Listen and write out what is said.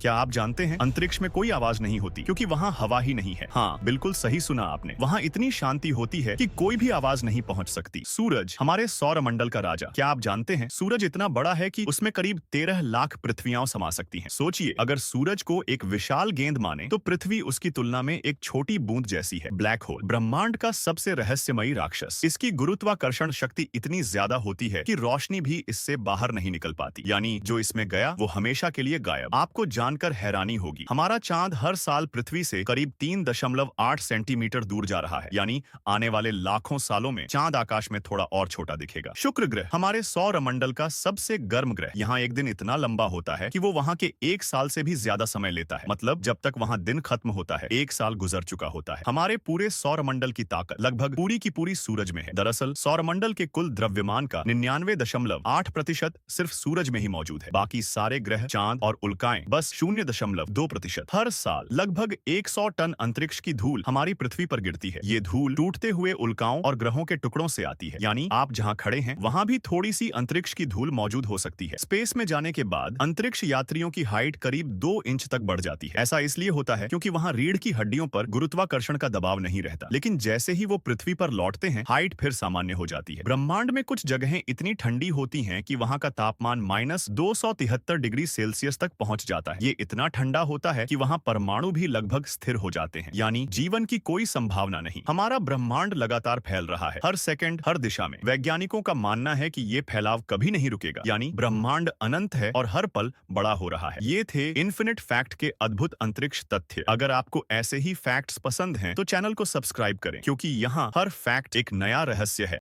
क्या आप जानते हैं अंतरिक्ष में कोई आवाज नहीं होती क्योंकि वहाँ हवा ही नहीं है। हाँ, बिल्कुल सही सुना आपने। वहाँ इतनी शांति होती है कि कोई भी आवाज नहीं पहुँच सकती। सूरज, हमारे सौर मंडल का राजा। क्या आप जानते हैं सूरज इतना बड़ा है कि उसमें करीब 13 लाख पृथ्वियां समा सकती हैं। सोचिए, अगर सूरज को एक विशाल गेंद माने तो पृथ्वी उसकी तुलना में एक छोटी बूंद जैसी है। ब्लैक होल, ब्रह्मांड का सबसे रहस्यमयी राक्षस। इसकी गुरुत्वाकर्षण शक्ति इतनी ज्यादा होती है कि रोशनी भी इससे बाहर नहीं निकल पाती, यानी जो इसमें गया वो हमेशा के लिए गायब। आपको जानकर हैरानी होगी, हमारा चांद हर साल पृथ्वी से करीब 3.8 सेंटीमीटर दूर जा रहा है, यानी आने वाले लाखों सालों में चांद आकाश में थोड़ा और छोटा दिखेगा। शुक्र ग्रह, हमारे सौर मंडल का सबसे गर्म ग्रह, यहाँ एक दिन इतना लंबा होता है कि वो वहाँ के 1 साल से भी ज्यादा समय लेता है। मतलब जब तक वहाँ दिन खत्म होता है 1 साल गुजर चुका होता है। हमारे पूरे सौर मंडल की ताकत लगभग पूरी की पूरी सूरज में है। दरअसल सौर मंडल के कुल द्रव्यमान का 99.8% सिर्फ सूरज में ही मौजूद है। बाकी सारे ग्रह, चांद और उल्काएं बस 0.2%। हर साल लगभग 100 टन अंतरिक्ष की धूल हमारी पृथ्वी पर गिरती है। ये धूल टूटते हुए उल्काओं और ग्रहों के टुकड़ों से आती है, यानी आप जहाँ खड़े हैं वहाँ भी थोड़ी सी अंतरिक्ष की धूल मौजूद हो सकती है। स्पेस में जाने के बाद अंतरिक्ष यात्रियों की हाइट करीब 2 इंच तक बढ़ जाती है। ऐसा इसलिए होता है क्योंकि वहाँ रीढ़ की हड्डियों पर गुरुत्वाकर्षण का दबाव नहीं रहता। लेकिन जैसे ही वो पृथ्वी पर लौटते हैं हाइट फिर सामान्य हो जाती है। ब्रह्मांड में कुछ जगहें इतनी ठंडी होती हैं कि वहाँ का तापमान -273 डिग्री सेल्सियस तक पहुंच जाता है। ये इतना ठंडा होता है कि वहाँ परमाणु भी लगभग स्थिर हो जाते हैं, यानी जीवन की कोई संभावना नहीं। हमारा ब्रह्मांड लगातार फैल रहा है, हर सेकंड, हर दिशा में। वैज्ञानिकों का मानना है कि ये फैलाव कभी नहीं रुकेगा, यानी ब्रह्मांड अनंत है और हर पल बड़ा हो रहा है। ये थे इन्फिनिट फैक्ट के अद्भुत अंतरिक्ष तथ्य। अगर आपको ऐसे ही फैक्ट्स पसंद हैं तो चैनल को सब्सक्राइब करें, क्योंकि यहाँ हर फैक्ट एक नया रहस्य है।